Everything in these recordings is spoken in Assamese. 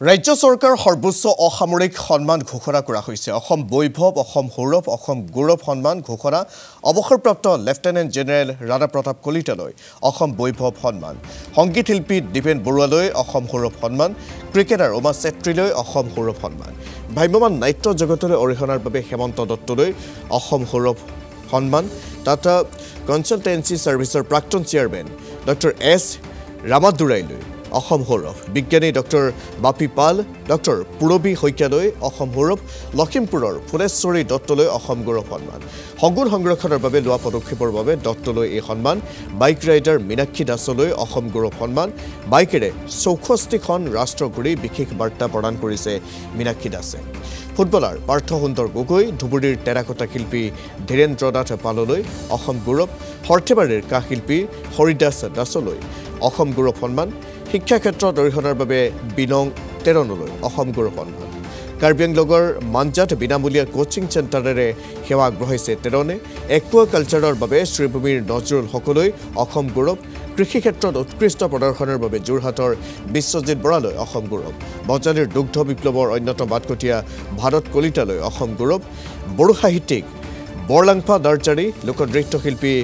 ৰাজ্য চৰকাৰ সৰ্বোচ্চ অসামৰিক সন্মান ঘোষণা কৰা হৈছে অসম বৈভৱ অসম সৌৰভ অসম গৌৰৱ সন্মান ঘোষণা অৱসৰপ্ৰাপ্ত লেফটেনেণ্ট জেনেৰেল ৰাণা প্ৰতাপ কলিতালৈ অসম বৈভৱ সন্মান সংগীত শিল্পী দীপেন বৰুৱালৈ অসম সৌৰভ সন্মান ক্ৰিকেটাৰ উমা চেত্ৰীলৈ অসম সৌৰভ সন্মান ভ্ৰাম্যমান নাট্য জগতলৈ অৰিহণাৰ বাবে হেমন্ত দত্তলৈ অসম সৌৰভ সন্মান টাটা কনচালটেন্সি সাৰ্ভিসৰ প্ৰাক্তন চেয়াৰমেন ডক্টৰ এছ ৰামাদুৰাইলৈ অসম সৌৰভ বিজ্ঞানী ডক্টৰ বাপি পাল ডক্টৰ পুৰবী শইকীয়ালৈ অসম সৌৰভ লখিমপুৰৰ ফুলেশ্বৰী দত্তলৈ অসম গৌৰৱ সন্মান সংগুণ সংৰক্ষণৰ বাবে লোৱা পদক্ষেপৰ বাবে দত্তলৈ এই সন্মান বাইক ৰাইডাৰ মীনাক্ষী দাসলৈ অসম গৌৰৱ সন্মান বাইকেৰে 64খন ৰাষ্ট্ৰ ঘূৰি বিশেষ বাৰ্তা প্ৰদান কৰিছে মীনাক্ষী দাসে ফুটবলাৰ পাৰ্থ সুন্দৰ গগৈ ধুবুৰীৰ টেৰাকোটা শিল্পী ধীৰেন্দ্ৰনাথ পাললৈ অসম গৌৰৱ সৰ্থেবাৰীৰ কাঁহ শিল্পী হৰিদাস দাসলৈ অসম গৌৰৱ সন্মান শিক্ষা ক্ষেত্ৰত অৰিহণাৰ বাবে বিনং তেৰণলৈ অসম গৌৰৱ সন্মান কাৰ্বি আংলঙৰ মাঞ্জাত বিনামূলীয়া কোচিং চেণ্টাৰেৰে সেৱা আগবঢ়াইছে তেৰণে একুৱা কালচাৰৰ বাবে শ্ৰীভূমিৰ নজৰুল হকলৈ অসম গৌৰৱ কৃষি ক্ষেত্ৰত উৎকৃষ্ট প্ৰদৰ্শনৰ বাবে যোৰহাটৰ বিশ্বজিৎ বৰালৈ অসম গৌৰৱ বজালীৰ দুগ্ধ বিপ্লৱৰ অন্যতম বাটকটীয়া ভাৰত কলিতালৈ অসম গৌৰৱ বড়ো সাহিত্যিক বৰলাংফা দাৰ্জাৰী লোকনৃত্য শিল্পী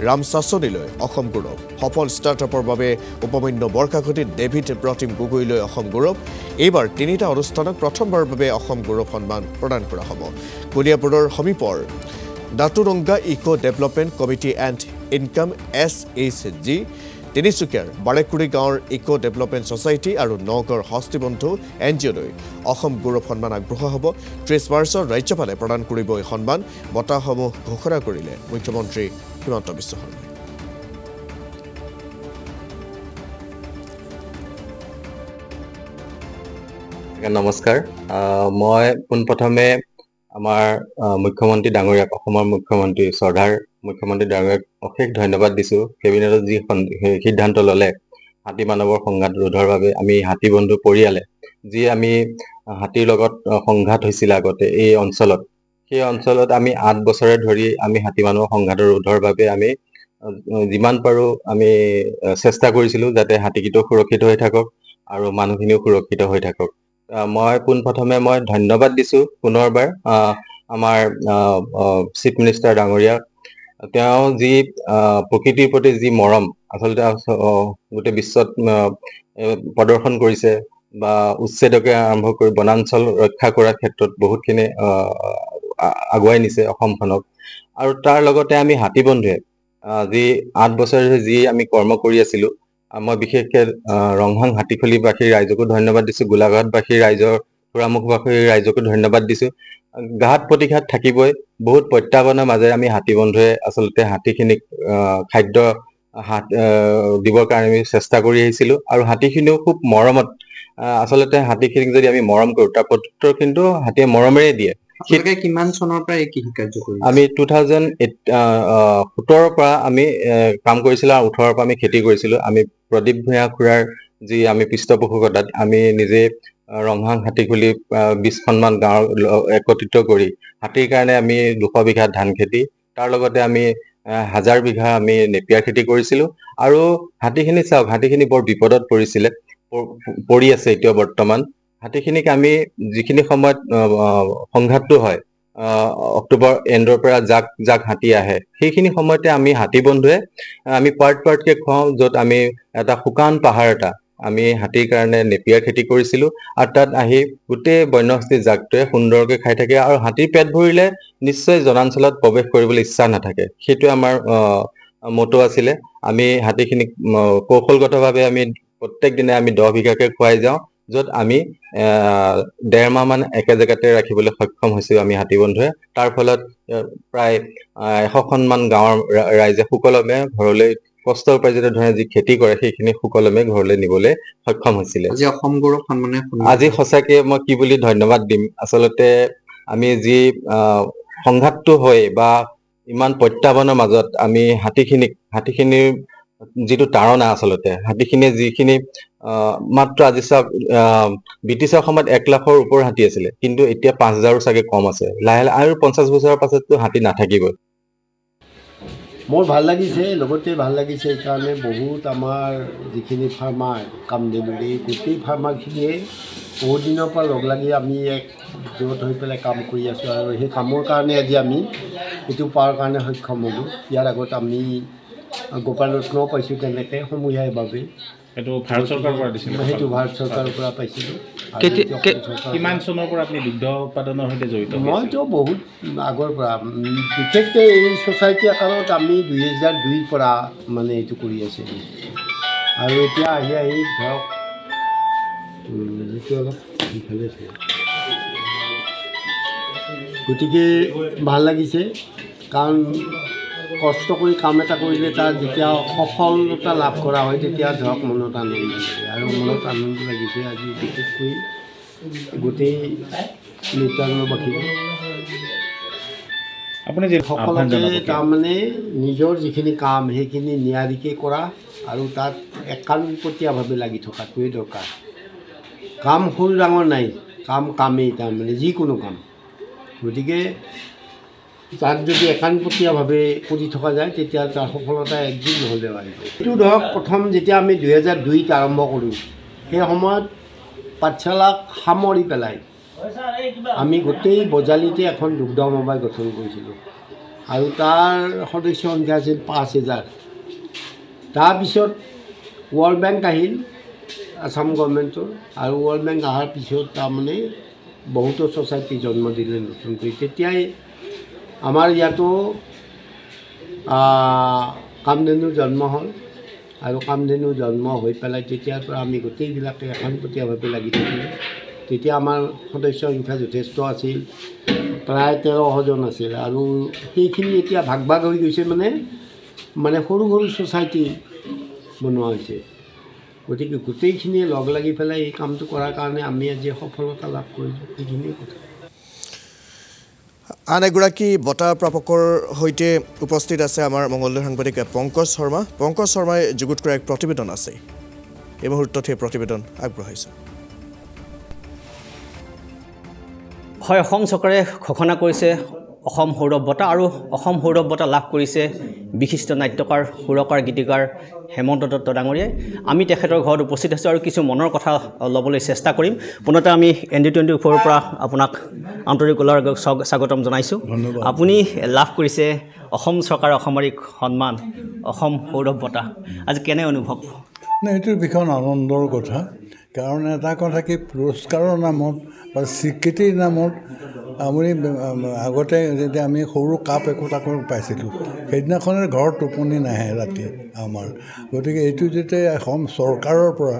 ৰাম চাচনিলৈ অসম গৌৰৱ সফল ষ্টাৰ্টআপৰ বাবে উপমান্য বৰকাকতি ডেভিড প্ৰতিম গগৈলৈ অসম গৌৰৱ এইবাৰ তিনিটা অনুষ্ঠানক প্ৰথমবাৰৰ বাবে অসম গৌৰৱ সন্মান প্ৰদান কৰা হ'ব কলিয়াপুৰৰ সমীপৰ Daturanga eco development committee and income SHG তিনিচুকীয়াৰ বাৰেকুৰি গাঁৱৰ ইকো ডেভেলপমেণ্ট ছ'চাইটি আৰু নগাঁৱৰ হস্তিবন্ধু NGOলৈ অসম গৌৰৱ সন্মান আগবঢ়োৱা হ'ব 30 মাৰ্চত ৰাজ্যপালে প্ৰদান কৰিব এই সন্মান বঁটাসমূহ ঘোষণা কৰিলে মুখ্যমন্ত্ৰী হিমন্ত বিশ্ব শৰ্মাই নমস্কাৰ মই পোনপ্ৰথমে আমাৰ মুখ্যমন্ত্ৰী ডাঙৰীয়াক অসমৰ মুখ্যমন্ত্ৰী শ্ৰদ্ধাৰ মুখ্যমন্ত্ৰী ডাঙৰীয়াক অশেষ ধন্যবাদ দিছোঁ কেবিনেটত যি সিদ্ধান্ত ল'লে হাতী মানৱৰ সংঘাত ৰোধৰ বাবে আমি হাতী বন্ধু পৰিয়ালে যি আমি হাতীৰ লগত সংঘাত হৈছিল আগতে এই অঞ্চলত সেই অঞ্চলত আমি 8 বছৰে ধৰি আমি হাতী মানৱৰ সংঘাতৰ ৰোধৰ বাবে আমি যিমান পাৰোঁ আমি চেষ্টা কৰিছিলোঁ যাতে হাতীকিটো সুৰক্ষিত হৈ থাকক আৰু মানুহখিনিও সুৰক্ষিত হৈ থাকক মই পোনপ্ৰথমে মই ধন্যবাদ দিছোঁ পুনৰবাৰ আমাৰ চিফ মিনিষ্টাৰ ডাঙৰীয়া তেওঁ যি প্ৰকৃতিৰ প্ৰতি যি মৰম আচলতে গোটেই বিশ্বত প্ৰদৰ্শন কৰিছে বা উচ্ছেদকে আৰম্ভ কৰি বনাঞ্চল ৰক্ষা কৰাৰ ক্ষেত্ৰত বহুতখিনি আগুৱাই নিছে অসমখনক আৰু তাৰ লগতে আমি হাতী বন্ধুৱে যি 8 বছৰ যি আমি কৰ্ম কৰি আছিলোঁ মই বিশেষকৈ ৰংহাং হাতীখুলিবাসীৰ ৰাইজকো ধন্যবাদ দিছোঁ গোলাঘাটবাসীৰ ৰাইজৰ পুৰামুখবাসীৰ ৰাইজকো ধন্যবাদ দিছোঁ ঘাট প্ৰতিঘাত থাকিবই বহুত প্ৰত্যাহ্বানৰ মাজেৰে আমি হাতী বন্ধুৱে আচলতে হাতীখিনিক খাদ্য দিবৰ কাৰণে আমি চেষ্টা কৰি আহিছিলোঁ আৰু হাতীখিনিও খুব মৰমত আচলতে হাতীখিনিক যদি আমি মৰম কৰোঁ তাৰ প্ৰত্যুত্তৰ কিন্তু হাতীয়ে মৰমেৰে দিয়ে কিমান চনৰ পৰা এই কৃষি কাৰ্য কৰি আমি 2017 পৰা আমি কাম কৰিছিলোঁ আৰু 18 পৰা আমি খেতি কৰিছিলোঁ আমি প্ৰদীপ ভূঞা খুৰাৰ যি আমি পৃষ্ঠপোষকতাত আমি নিজে ৰংহাং হাতীখুলি 20খনমান গাঁও একত্ৰিত কৰি হাতীৰ কাৰণে আমি 200 বিঘা ধান খেতি তাৰ লগতে আমি 1000 বিঘা আমি নেপিয়াৰ খেতি কৰিছিলোঁ আৰু হাতীখিনি চাওক হাতীখিনি বৰ বিপদত পৰি আছে এতিয়া বৰ্তমান হাতীখিনিক আমি যিখিনি সময়ত সংঘাতটো হয় অক্টোবৰ এণ্ডৰ পৰা জাক হাতী আহে সেইখিনি সময়তে আমি হাতী বন্ধুৱে আমি পাৰ্টকে খুৱাওঁ য'ত আমি এটা শুকান পাহাৰ এটা আমি হাতীৰ কাৰণে নেপিয়াৰ খেতি কৰিছিলোঁ আৰু তাত আহি গোটেই বন্যহস্তী জাকটোৱে সুন্দৰকৈ খাই থাকে আৰু হাতীৰ পেট ভৰিলে নিশ্চয় জনাঞ্চলত প্ৰৱেশ কৰিবলৈ ইচ্ছা নাথাকে সেইটোৱে আমাৰ মটো আছিলে আমি হাতীখিনিক কৌশলগতভাৱে আমি প্ৰত্যেক দিনে আমি 10 বিঘাকৈ খুৱাই যাওঁ য'ত আমি 1.5 মাহ মান একে জেগাতে ৰাখিবলৈ সক্ষম হৈছোঁ আমি হাতী বন্ধুৱে তাৰ ফলত প্ৰায় 100খনমান গাঁৱৰ ৰাইজে সুকলমে ঘৰলৈ কষ্ট উপাৰ্জিত ধৰণে যি খেতি কৰে সেইখিনি সুকলমে ঘৰলৈ নিবলৈ সক্ষম হৈছিলে আজি অসম গৌৰৱ সন্মানে আজি সঁচাকৈ মই কি বুলি ধন্যবাদ দিম আচলতে আমি যি সংঘাতটো হয় বা ইমান প্ৰত্যাহ্বানৰ মাজত আমি হাতীখিনিৰ যিটো তাৰণা আচলতে হাতীখিনিয়ে যিখিনি মাত্ৰ আজি চাওক ব্ৰিটিছৰ সময়ত 1 লাখৰ ওপৰ হাতী আছিলে কিন্তু এতিয়া 5000ৰো চাগে কম আছে লাহে লাহে আৰু 50 বছৰৰ পাছততো হাতী নাথাকিবই মোৰ ভাল লাগিছে, লগতে ভাল লাগিছে এইকাৰণে বহুত আমাৰ যিখিনি ফাৰ্মাৰ কামদেৱী গোটেই ফাৰ্মাৰখিনিয়ে বহুত দিনৰ পৰা লগ লাগি আমি এক জোট হৈ পেলাই কাম কৰি আছোঁ আৰু সেই কামৰ কাৰণে আজি আমি এইটো পোৱাৰ কাৰণে সক্ষম হ'লোঁ। ইয়াৰ আগত আমি গোপাল ৰত্নও পাইছোঁ তেনেকৈ সমূহীয়াভাৱে। এইটো ভাৰত চৰকাৰৰ পৰা দিছিল? সেইটো ভাৰত চৰকাৰৰ পৰা পাইছিলোঁ। কিমান চনৰ পৰা আপুনি দুগ্ধ উৎপাদনৰ সৈতে জড়িত? মইতো বহুত আগৰ পৰা, বিশেষকৈ এই ছ'চাইটি আকাৰত আমি 2002ৰ পৰা মানে এইটো কৰি আছিলোঁ আৰু এতিয়া আহি ধৰক যিটো অলপ ইফালে আছে। গতিকে ভাল লাগিছে, কাৰণ কষ্ট কৰি কাম এটা কৰিলে তাৰ যেতিয়া সফলতা লাভ কৰা হয় তেতিয়া ধৰক মনত আনন্দ লাগে আৰু মনত আনন্দ লাগিছে আজি বিশেষকৈ গোটেই নিত্যানন্দবাসী আপুনি যে সকলোকে তাৰমানে নিজৰ যিখিনি কাম সেইখিনি নিয়াৰিকৈ কৰা আৰু তাত একান্তপতীয়াভাৱে লাগি থকাটোৱেই দৰকাৰ। কাম সৰু ডাঙৰ নাই, কামেই তাৰমানে যিকোনো কাম। গতিকে তাত যদি একান্তপতীয়াভাৱে কৰি থকা যায় তেতিয়া তাৰ সফলতা একদিন নহ'লেও আহিব। এইটো ধৰক প্ৰথম যেতিয়া আমি 2002ত আৰম্ভ কৰোঁ সেই সময়ত পাঠশালাক সামৰি পেলাই আমি গোটেই বজালিতে এখন দুগ্ধ সমবায় গঠন কৰিছিলোঁ আৰু তাৰ সদস্য সংখ্যা আছিল 5000। তাৰপিছত ৱৰ্ল্ড বেংক আহিল আসাম গভৰ্ণমেণ্টৰ আৰু ৱৰ্ল্ড বেংক অহাৰ পিছত তাৰমানে বহুতো ছ'চাইটি জন্ম দিলে নতুন কৰি। তেতিয়াই আমাৰ ইয়াতো কামধেনু জন্ম হ'ল আৰু কামধেনু জন্ম হৈ পেলাই তেতিয়াৰ পৰা আমি গোটেইবিলাকে একান্তপতীয়াভাৱে লাগি থাকিলোঁ। তেতিয়া আমাৰ সদস্য সংখ্যা যথেষ্ট আছিল, প্ৰায় 1300জন আছিল আৰু সেইখিনি এতিয়া ভাগ ভাগ হৈ গৈছে, মানে সৰু সৰু ছ'চাইটি বনোৱা হৈছে। গতিকে গোটেইখিনিয়ে লগ লাগি পেলাই এই কামটো কৰাৰ কাৰণে আমি আজি সফলতা লাভ কৰিছোঁ, সেইখিনিয়ে কথা। আন এগৰাকী বঁটা প্ৰাপকৰ সৈতে উপস্থিত আছে আমাৰ মংগলদৈ সাংবাদিক পংকজ শৰ্মা। পংকজ শৰ্মাই যুগুত কৰা এক প্ৰতিবেদন আছে, এই মুহূৰ্তত সেই প্ৰতিবেদন আগবঢ়াইছে। হয়, অসম চৰকাৰে ঘোষণা কৰিছে অসম সৌৰভ বঁটা আৰু অসম সৌৰভ বঁটা লাভ কৰিছে বিশিষ্ট নাট্যকাৰ সুৰকাৰ গীতিকাৰ হেমন্ত দত্ত ডাঙৰীয়াই। আমি তেখেতৰ ঘৰত উপস্থিত আছোঁ আৰু কিছু মনৰ কথা ল'বলৈ চেষ্টা কৰিম। পুনতে আমি ND24ৰ পৰা আপোনাক আন্তৰিক স্বাগতম জনাইছোঁ। আপুনি লাভ কৰিছে অসম চৰকাৰৰ অসামৰিক সন্মান অসম সৌৰভ বঁটা, আজি কেনে অনুভৱ? নাই, এইটো ভীষণ আনন্দৰ কথা, কাৰণ এটা কথা কি পুৰস্কাৰৰ নামত বা স্বীকৃতিৰ নামত আমি আগতে যেতিয়া আমি সৰু কাপ একোটাকৈ পাইছিলোঁ সেইদিনাখনে ঘৰত টোপনি নাহে ৰাতি আমাৰ। গতিকে এইটো যেতিয়া অসম চৰকাৰৰ পৰা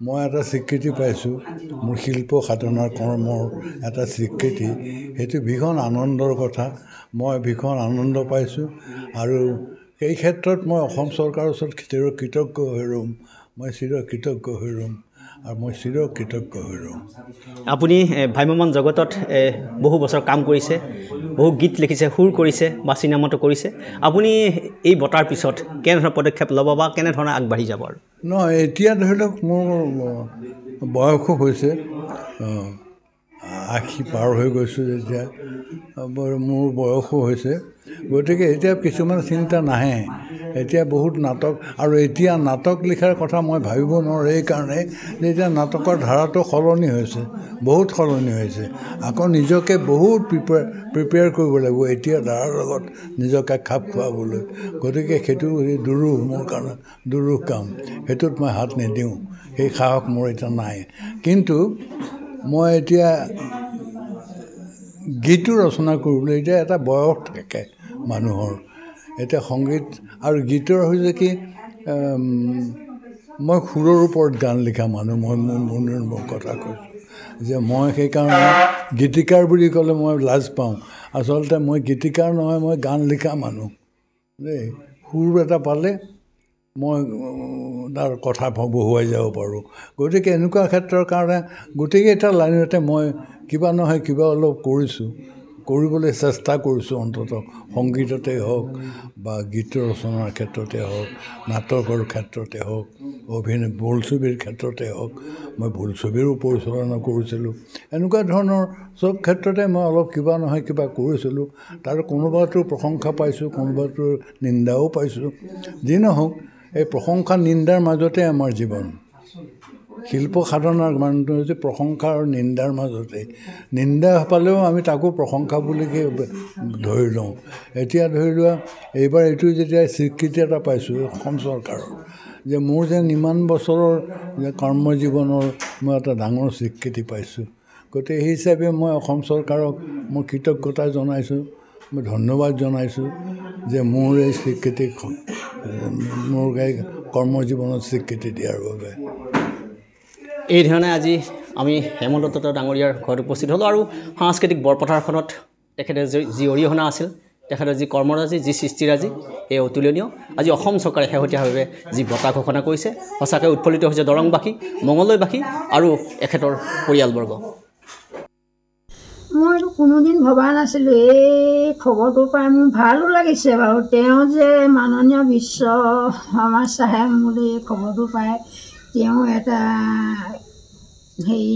মই এটা স্বীকৃতি পাইছোঁ, মোৰ শিল্প সাধনাৰ কৰ্মৰ এটা স্বীকৃতি, সেইটো ভীষণ আনন্দৰ কথা। মই ভীষণ আনন্দ পাইছোঁ আৰু এই ক্ষেত্ৰত মই অসম চৰকাৰৰ ওচৰত চিৰকৃতজ্ঞ হৈ ৰ'ম। মই চিৰকৃতজ্ঞ হৈ ৰ'ম আৰু মই চিৰকৃতজ্ঞ হৈ ৰ'ম। আপুনি ভ্ৰাম্যমান জগতত বহু বছৰ কাম কৰিছে, বহু গীত লিখিছে, সুৰ কৰিছে বা চিনেমাটো কৰিছে। আপুনি এই বঁটাৰ পিছত কেনেধৰণৰ পদক্ষেপ ল'ব বা কেনেধৰণে আগবাঢ়ি যাব? আৰু নহয়, এতিয়া ধৰি লওক মোৰ বয়সো হৈছে, 80 পাৰ হৈ গৈছোঁ যেতিয়া, মোৰ বয়সো হৈছে। গতিকে এতিয়া কিছুমান চিন্তা নাহে। এতিয়া বহুত নাটক, আৰু এতিয়া নাটক লিখাৰ কথা মই ভাবিব নোৱাৰোঁ এইকাৰণে যে এতিয়া নাটকৰ ধাৰাটো সলনি হৈছে, বহুত সলনি হৈছে। আকৌ নিজকে বহুত প্ৰিপেয়াৰ কৰিব লাগিব এতিয়া ধাৰাৰ লগত নিজকে খাপ খুৱাবলৈ। গতিকে সেইটো দুৰূহ, মোৰ কাৰণে দুৰূহ কাম, সেইটোত মই হাত নিদিওঁ, সেই সাহস মোৰ এতিয়া নাই। কিন্তু মই এতিয়া গীতো ৰচনা কৰিবলৈ এতিয়া এটা বয়স থাকে মানুহৰ। এতিয়া সংগীত আৰু গীতৰ হৈছে কি, মই সুৰৰ ওপৰত গান লিখা মানুহ, মই মোৰ কথা কৈছোঁ যে মই সেইকাৰণে গীতিকাৰ বুলি ক'লে মই লাজ পাওঁ। আচলতে মই গীতিকাৰ নহয়, মই গান লিখা মানুহ দেই। সুৰ এটা পালে মই তাৰ কথা বহুৱাই যাব পাৰোঁ। গতিকে এনেকুৱা ক্ষেত্ৰৰ কাৰণে গোটেইকেইটা লাইনতে মই কিবা নহয় কিবা অলপ কৰিছোঁ, কৰিবলৈ চেষ্টা কৰিছোঁ। অন্ততঃ সংগীততে হওক বা গীত ৰচনাৰ ক্ষেত্ৰতে হওক, নাটকৰ ক্ষেত্ৰতে হওক, বোলছবিৰ ক্ষেত্ৰতে হওক। মই বোলছবিৰো পৰিচালনা কৰিছিলোঁ। এনেকুৱা ধৰণৰ চব ক্ষেত্ৰতে মই অলপ কিবা নহয় কিবা কৰিছিলোঁ তাৰ কোনোবাটো প্ৰশংসা পাইছোঁ কোনোবাটো নিন্দাও পাইছোঁ যি নহওক এই প্ৰশংসা নিন্দাৰ মাজতে আমাৰ জীৱন শিল্প সাধনাৰ মানুহটো হৈছে প্ৰশংসা আৰু নিন্দাৰ মাজতে নিন্দা পালেও আমি তাকো প্ৰশংসা বুলিকে ধৰি লওঁ এতিয়া ধৰি লোৱা এইবাৰ এইটো যেতিয়া স্বীকৃতি এটা পাইছোঁ অসম চৰকাৰৰ যে মোৰ যেন ইমান বছৰৰ যে কৰ্মজীৱনৰ মই এটা ডাঙৰ স্বীকৃতি পাইছোঁ গতিকে সেই হিচাপে মই অসম চৰকাৰক মই কৃতজ্ঞতা জনাইছোঁ মই ধন্যবাদ জনাইছোঁ যে মোৰ এই স্বীকৃতি মোৰ কৰ্মজীৱনত স্বীকৃতি দিয়াৰ বাবে এই ধৰণে আজি আমি হেমন্ত দত্ত ডাঙৰীয়াৰ ঘৰত উপস্থিত হ'লোঁ আৰু সাংস্কৃতিক বৰপথাৰখনত তেখেতৰ যি অৰিহণা আছিল তেখেতৰ যি কৰ্মৰাজি যি সৃষ্টিৰাজি এই অতুলনীয় আজি অসম চৰকাৰে শেহতীয়াভাৱে যি বঁটা ঘোষণা কৰিছে সঁচাকৈ উৎফুল্লিত হৈছে দৰংবাসী মঙলদৈবাসী আৰু এখেতৰ পৰিয়ালবৰ্গ মই কোনোদিন ভবা নাছিলোঁ এই খবৰটো পাই মোৰ ভালো লাগিছে বাৰু তেওঁ যে মাননীয় বিশ্ব সমাজ চাহে মোলৈ এই খবৰটো পায় তেওঁ এটা হেৰি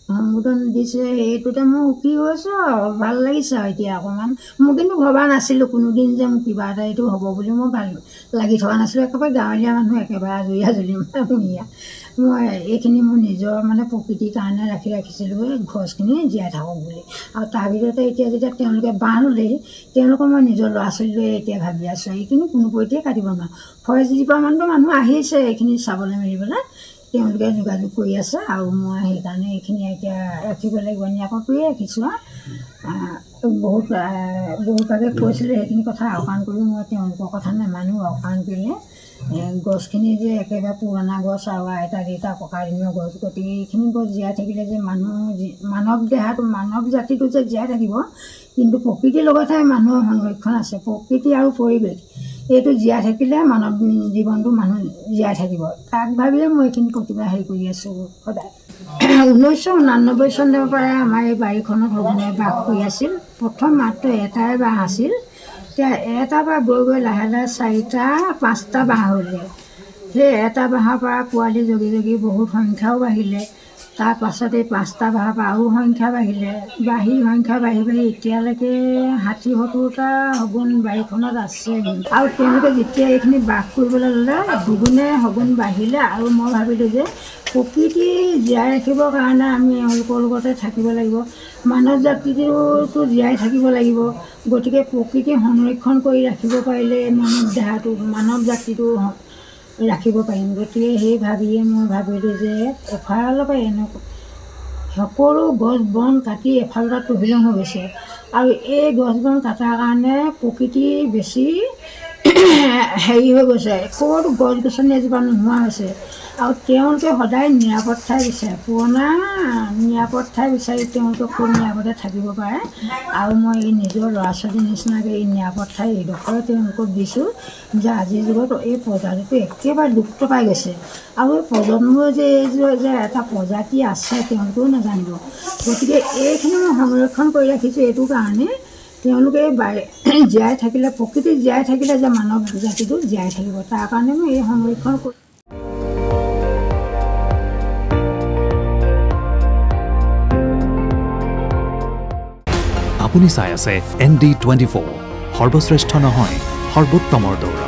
সম্বোধন দিছে সেইটোতে মই সুখী হৈছোঁ আৰু ভাল লাগিছে আৰু এতিয়া অকণমান মই কিন্তু ভবা নাছিলোঁ কোনোদিন যে মোৰ কিবা এটা এইটো হ'ব বুলি মই ভাল লাগি থকা নাছিলোঁ একেবাৰে গাঁৱলীয়া মানুহ একেবাৰে আজৰি শুনিয়া মই এইখিনি মোৰ নিজৰ মানে প্ৰকৃতিৰ কাৰণে ৰাখিছিলোঁ এই গছখিনি জীয়াই থাকক বুলি আৰু তাৰ ভিতৰতে এতিয়া যেতিয়া তেওঁলোকে বাঁহ ৰুলেহি তেওঁলোকৰ মই নিজৰ ল'ৰা ছোৱালীলৈ এতিয়া ভাবি আছোঁ এইখিনি কোনো পধ্যেই কাটিব নোৱাৰোঁ ফৰেষ্ট ডিপাৰ্টমেণ্টৰ মানুহ আহিছে এইখিনি চাবলৈ মেলিবলৈ তেওঁলোকে যোগাযোগ কৰি আছে আৰু মই সেইকাৰণে এইখিনি এতিয়া ৰাখিব লাগিব নিৰাপদ কৰিয়ে ৰাখিছোঁ বহুতভাৱে কৈছিলোঁ সেইখিনি কথা আওকাণ কৰি মই তেওঁলোকৰ কথা নামানো আওকাণ কৰিলে গছখিনি যে একেবাৰে পুৰণা গছ আৰু আইতা দেউতা ককা দিনৰ গছ গতিকে এইখিনি গছ জীয়াই থাকিলে যে মানৱ দেহাটো মানৱ জাতিটো যে জীয়াই থাকিব কিন্তু প্ৰকৃতিৰ লগতহে মানুহৰ সংৰক্ষণ আছে প্ৰকৃতি আৰু পৰিৱেশ এইটো জীয়াই থাকিলে মানৱ জীৱনটো মানুহ জীয়াই থাকিব তাক ভাবিয়ে মই এইখিনি প্ৰতিভা হেৰি কৰি আছোঁ সদায় 1989 চনৰ পৰা আমাৰ এই বাৰীখনত সঘনাই বাস কৰি আছিল প্ৰথম মাত্ৰ এটাই বাঁহ আছিল এতিয়া এটা বাঁহ গৈ গৈ লাহে লাহে 4টা 5টা বাঁহ হ'লে সেই এটা বাঁহৰ পৰা পোৱালি জগি জগি বহুত সংখ্যাও বাঢ়িলে তাৰ পাছত এই 5টা বাঁহৰ পৰা আৰু সংখ্যা বাঢ়িলে সংখ্যা বাঢ়ি এতিয়ালৈকে 60-70টা শগুন বাৰীখনত আছে আৰু তেওঁলোকে যেতিয়া এইখিনি বাস কৰিবলৈ ল'লে দুগুণে শগুন বাঢ়িলে আৰু মই ভাবিলোঁ যে প্ৰকৃতি জীয়াই ৰাখিবৰ কাৰণে আমি এওঁলোকৰ লগতে থাকিব লাগিব মানৱ জাতিটোতো জীয়াই থাকিব লাগিব গতিকে প্ৰকৃতি সংৰক্ষণ কৰি ৰাখিব পাৰিলে মানৱ জাতিটো ৰাখিব পাৰিম গতিকে সেই ভাবিয়ে মই ভাবিলোঁ যে এফালৰ পৰা এনেকুৱা সকলো গছ বন কাটি এফালৰ তহিলং হৈ গৈছে আৰু এই গছ বন কটাৰ কাৰণে প্ৰকৃতি বেছি হেৰি হৈ গৈছে ক'তো গছ গছনি এজোপা নোহোৱা হৈছে আৰু তেওঁলোকে সদায় নিৰাপদ ঠাই বিচাৰে পুৰণা নিৰাপদ ঠাই বিচাৰি তেওঁলোকে খুব নিৰাপদে থাকিব পাৰে আৰু মই এই নিজৰ ল'ৰা ছোৱালীৰ নিচিনাকৈ এই নিৰাপদ ঠাই এইডোখৰে তেওঁলোকক দিছোঁ যে আজিৰ যুগত এই প্ৰজাতিটো একেবাৰে লুপ্ত পাই গৈছে আৰু এই প্ৰজন্মৰ যে এইযোৰ যে এটা প্ৰজাতি আছে তেওঁলোকেও নাজানিব গতিকে এইখিনি মই সংৰক্ষণ কৰি ৰাখিছোঁ এইটো কাৰণে তেওঁলোকে জীয়াই থাকিলে প্ৰকৃতি জীয়াই থাকিলে যে মানৱ জাতিটো জীয়াই থাকিব তাৰ কাৰণে মই এই সংৰক্ষণ কৰি আপুনি চাই আছে ND24 সৰ্বশ্ৰেষ্ঠ নহয় সৰ্বোত্তমৰ দৌৰা